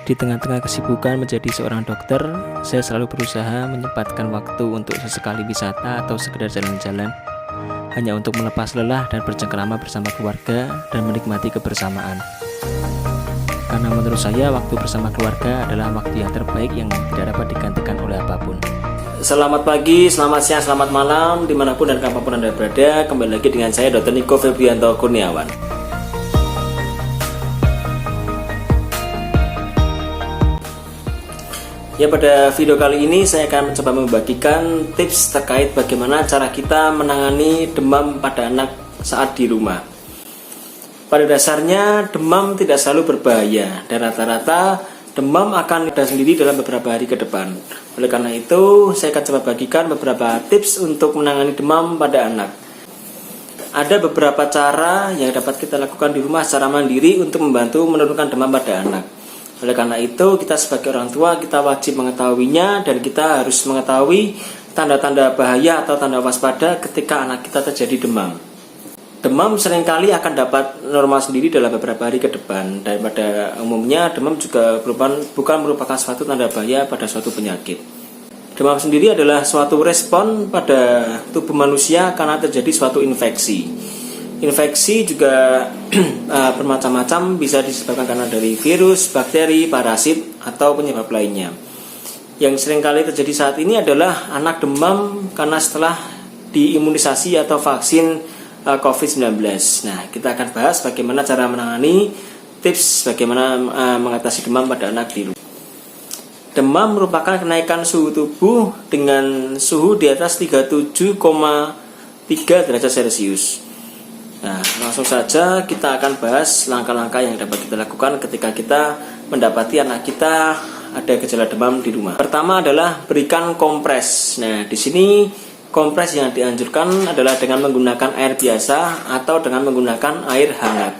Di tengah-tengah kesibukan menjadi seorang dokter, saya selalu berusaha menyempatkan waktu untuk sesekali wisata atau sekedar jalan-jalan, hanya untuk melepas lelah dan bercengkrama bersama keluarga dan menikmati kebersamaan. Karena menurut saya waktu bersama keluarga adalah waktu yang terbaik yang tidak dapat digantikan oleh apapun. Selamat pagi, selamat siang, selamat malam, dimanapun dan kapanpun Anda berada. Kembali lagi dengan saya Dr. Niko Febrianto Kurniawan. Ya, pada video kali ini saya akan mencoba membagikan tips terkait bagaimana cara kita menangani demam pada anak saat di rumah. Pada dasarnya demam tidak selalu berbahaya dan rata-rata demam akan ada sendiri dalam beberapa hari ke depan. Oleh karena itu, saya akan coba bagikan beberapa tips untuk menangani demam pada anak. Ada beberapa cara yang dapat kita lakukan di rumah secara mandiri untuk membantu menurunkan demam pada anak. Oleh karena itu, kita sebagai orang tua kita wajib mengetahuinya dan kita harus mengetahui tanda-tanda bahaya atau tanda waspada ketika anak kita terjadi demam. Demam seringkali akan dapat normal sendiri dalam beberapa hari ke depan, dan pada umumnya demam juga bukan merupakan suatu tanda bahaya pada suatu penyakit. Demam sendiri adalah suatu respon pada tubuh manusia karena terjadi suatu infeksi. Infeksi juga bermacam-macam, bisa disebabkan karena dari virus, bakteri, parasit, atau penyebab lainnya. Yang seringkali terjadi saat ini adalah anak demam karena setelah diimunisasi atau vaksin COVID-19. Nah, kita akan bahas bagaimana cara menangani, tips bagaimana mengatasi demam pada anak di rumah. Demam merupakan kenaikan suhu tubuh dengan suhu di atas 37,3 derajat Celcius. Nah, langsung saja kita akan bahas langkah-langkah yang dapat kita lakukan ketika kita mendapati anak kita ada gejala demam di rumah. Pertama adalah berikan kompres. Nah, di sini kompres yang dianjurkan adalah dengan menggunakan air biasa atau dengan menggunakan air hangat.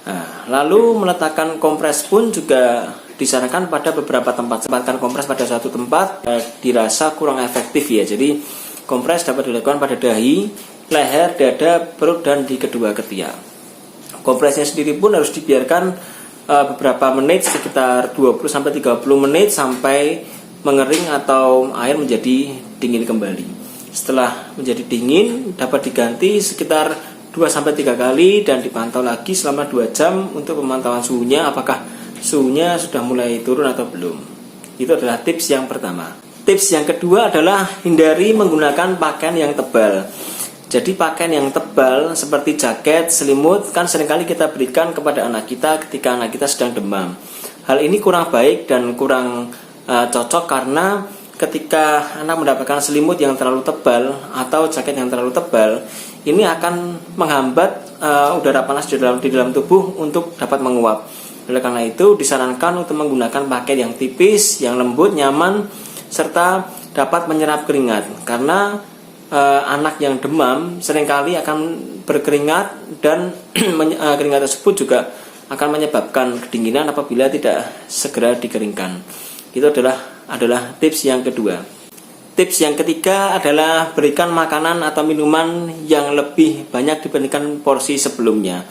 Nah, lalu meletakkan kompres pun juga disarankan pada beberapa tempat. Tempatkan kompres pada suatu tempat dirasa kurang efektif ya. Jadi kompres dapat dilakukan pada dahi, leher, dada, perut, dan di kedua ketiak. Kompresnya sendiri pun harus dibiarkan beberapa menit, sekitar 20-30 menit sampai mengering atau air menjadi dingin kembali. Setelah menjadi dingin, dapat diganti sekitar 2-3 kali dan dipantau lagi selama 2 jam untuk pemantauan suhunya, apakah suhunya sudah mulai turun atau belum. Itu adalah tips yang pertama. Tips yang kedua adalah hindari menggunakan pakaian yang tebal. Jadi pakaian yang tebal seperti jaket, selimut kan seringkali kita berikan kepada anak kita ketika anak kita sedang demam. Hal ini kurang baik dan kurang cocok karena ketika anak mendapatkan selimut yang terlalu tebal atau jaket yang terlalu tebal, ini akan menghambat udara panas di dalam tubuh untuk dapat menguap. Oleh karena itu disarankan untuk menggunakan pakaian yang tipis, yang lembut, nyaman, serta dapat menyerap keringat. Karena anak yang demam seringkali akan berkeringat dan keringat tersebut juga akan menyebabkan kedinginan apabila tidak segera dikeringkan. Itu adalah tips yang kedua. Tips yang ketiga adalah berikan makanan atau minuman yang lebih banyak dibandingkan porsi sebelumnya.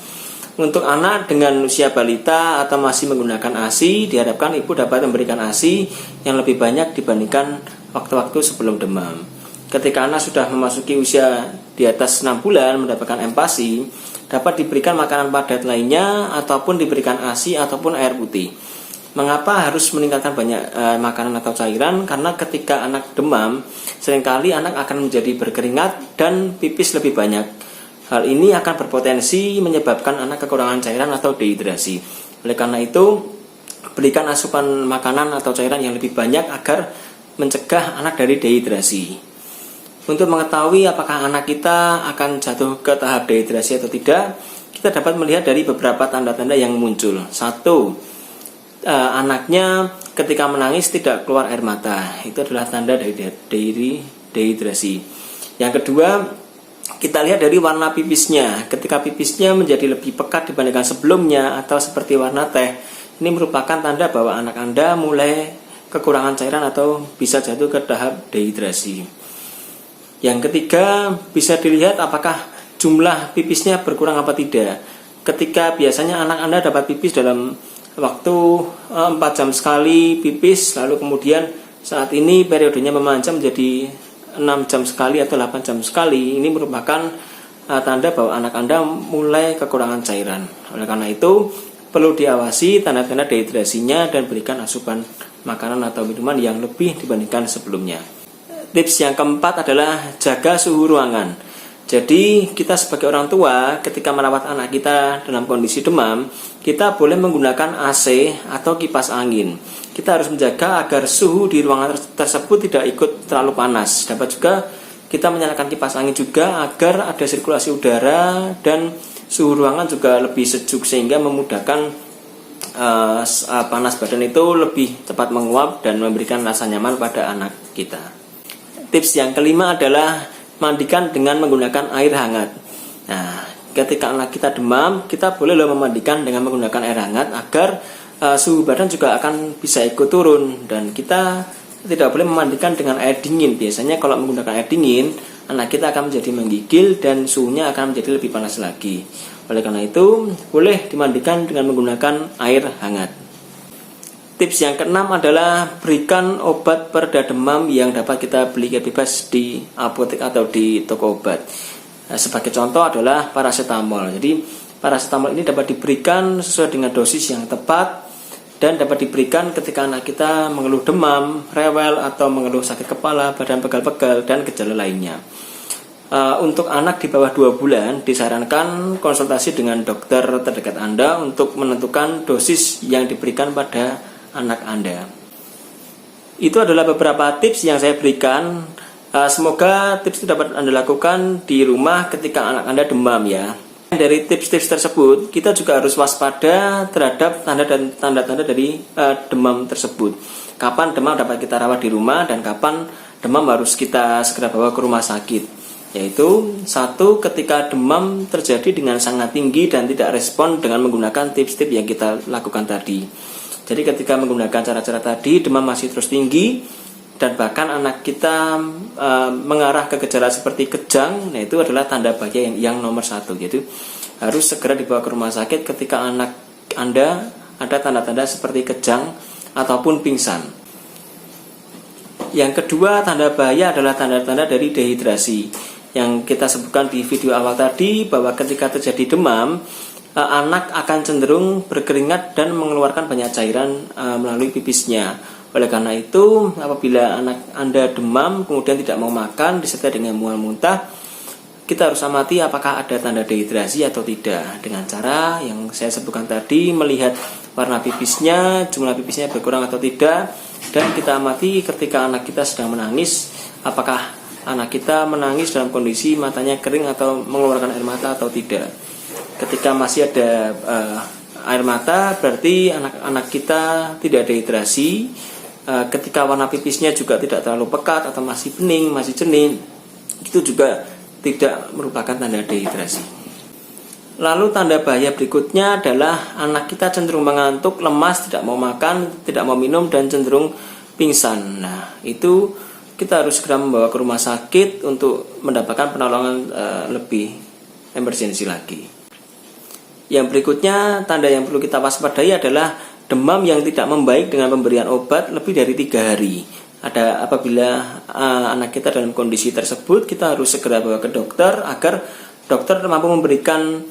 Untuk anak dengan usia balita atau masih menggunakan ASI, diharapkan ibu dapat memberikan ASI yang lebih banyak dibandingkan waktu-waktu sebelum demam. Ketika anak sudah memasuki usia di atas 6 bulan mendapatkan empasi, dapat diberikan makanan padat lainnya ataupun diberikan ASI ataupun air putih. Mengapa harus meningkatkan banyak makanan atau cairan? Karena ketika anak demam, seringkali anak akan menjadi berkeringat dan pipis lebih banyak. Hal ini akan berpotensi menyebabkan anak kekurangan cairan atau dehidrasi. Oleh karena itu, berikan asupan makanan atau cairan yang lebih banyak agar mencegah anak dari dehidrasi. Untuk mengetahui apakah anak kita akan jatuh ke tahap dehidrasi atau tidak, kita dapat melihat dari beberapa tanda-tanda yang muncul. 1. Anaknya ketika menangis tidak keluar air mata. Itu adalah tanda dari dehidrasi. Yang kedua, kita lihat dari warna pipisnya. Ketika pipisnya menjadi lebih pekat dibandingkan sebelumnya atau seperti warna teh, ini merupakan tanda bahwa anak Anda mulai kekurangan cairan atau bisa jatuh ke tahap dehidrasi. Yang ketiga, bisa dilihat apakah jumlah pipisnya berkurang apa tidak. Ketika biasanya anak Anda dapat pipis dalam waktu 4 jam sekali pipis, lalu kemudian saat ini periodenya memanjang menjadi 6 jam sekali atau 8 jam sekali. Ini merupakan tanda bahwa anak Anda mulai kekurangan cairan. Oleh karena itu perlu diawasi tanda-tanda dehidrasinya dan berikan asupan makanan atau minuman yang lebih dibandingkan sebelumnya. Tips yang keempat adalah jaga suhu ruangan. Jadi kita sebagai orang tua ketika merawat anak kita dalam kondisi demam, kita boleh menggunakan AC atau kipas angin. Kita harus menjaga agar suhu di ruangan tersebut tidak ikut terlalu panas. Dapat juga kita menyalakan kipas angin juga agar ada sirkulasi udara dan suhu ruangan juga lebih sejuk sehingga memudahkan panas badan itu lebih cepat menguap dan memberikan rasa nyaman pada anak kita. Tips yang kelima adalah mandikan dengan menggunakan air hangat. Nah, ketika anak kita demam, kita boleh memandikan dengan menggunakan air hangat agar suhu badan juga akan bisa ikut turun, dan kita tidak boleh memandikan dengan air dingin. Biasanya kalau menggunakan air dingin, anak kita akan menjadi menggigil dan suhunya akan menjadi lebih panas lagi. Oleh karena itu, boleh dimandikan dengan menggunakan air hangat. Tips yang keenam adalah berikan obat pereda demam yang dapat kita beli bebas di apotek atau di toko obat. Sebagai contoh adalah paracetamol. Jadi paracetamol ini dapat diberikan sesuai dengan dosis yang tepat dan dapat diberikan ketika anak kita mengeluh demam, rewel, atau mengeluh sakit kepala, badan pegal-pegal, dan gejala lainnya. Untuk anak di bawah 2 bulan disarankan konsultasi dengan dokter terdekat Anda untuk menentukan dosis yang diberikan pada anak Anda. Itu adalah beberapa tips yang saya berikan. Semoga tips itu dapat Anda lakukan di rumah ketika anak Anda demam ya. Dari tips-tips tersebut, kita juga harus waspada terhadap tanda-tanda dari demam tersebut. Kapan demam dapat kita rawat di rumah dan kapan demam harus kita segera bawa ke rumah sakit. Yaitu, 1, ketika demam terjadi dengan sangat tinggi dan tidak respon dengan menggunakan tips-tips yang kita lakukan tadi. Jadi ketika menggunakan cara-cara tadi, demam masih terus tinggi dan bahkan anak kita mengarah ke gejala seperti kejang, nah itu adalah tanda bahaya yang nomor 1, yaitu harus segera dibawa ke rumah sakit ketika anak Anda ada tanda-tanda seperti kejang ataupun pingsan. Yang kedua, tanda bahaya adalah tanda-tanda dari dehidrasi yang kita sebutkan di video awal tadi, bahwa ketika terjadi demam, anak akan cenderung berkeringat dan mengeluarkan banyak cairan melalui pipisnya. Oleh karena itu, apabila anak Anda demam kemudian tidak mau makan disertai dengan mual muntah, kita harus amati apakah ada tanda dehidrasi atau tidak. Dengan cara yang saya sebutkan tadi, melihat warna pipisnya, jumlah pipisnya berkurang atau tidak, dan kita amati ketika anak kita sedang menangis, apakah anak kita menangis dalam kondisi matanya kering atau mengeluarkan air mata atau tidak. Ketika masih ada air mata, berarti anak kita tidak dehidrasi. Ketika warna pipisnya juga tidak terlalu pekat atau masih bening, masih jernih, itu juga tidak merupakan tanda dehidrasi. Lalu tanda bahaya berikutnya adalah anak kita cenderung mengantuk, lemas, tidak mau makan, tidak mau minum, dan cenderung pingsan. Nah, itu kita harus segera membawa ke rumah sakit untuk mendapatkan penolongan lebih emergensi lagi. Yang berikutnya, tanda yang perlu kita waspadai adalah demam yang tidak membaik dengan pemberian obat lebih dari 3 hari. Apabila anak kita dalam kondisi tersebut, kita harus segera bawa ke dokter agar dokter mampu memberikan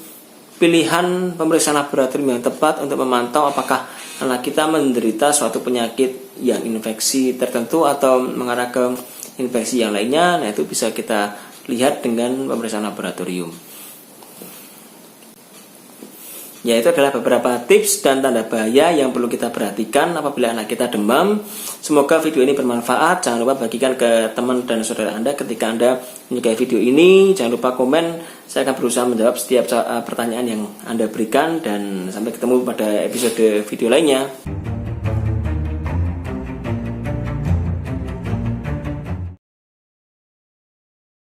pilihan pemeriksaan laboratorium yang tepat untuk memantau apakah anak kita menderita suatu penyakit yang infeksi tertentu atau mengarah ke infeksi yang lainnya. Nah, itu bisa kita lihat dengan pemeriksaan laboratorium. Ya, itu adalah beberapa tips dan tanda bahaya yang perlu kita perhatikan apabila anak kita demam. Semoga video ini bermanfaat. Jangan lupa bagikan ke teman dan saudara Anda ketika Anda menyukai video ini. Jangan lupa komen. Saya akan berusaha menjawab setiap pertanyaan yang Anda berikan. Dan sampai ketemu pada episode video lainnya.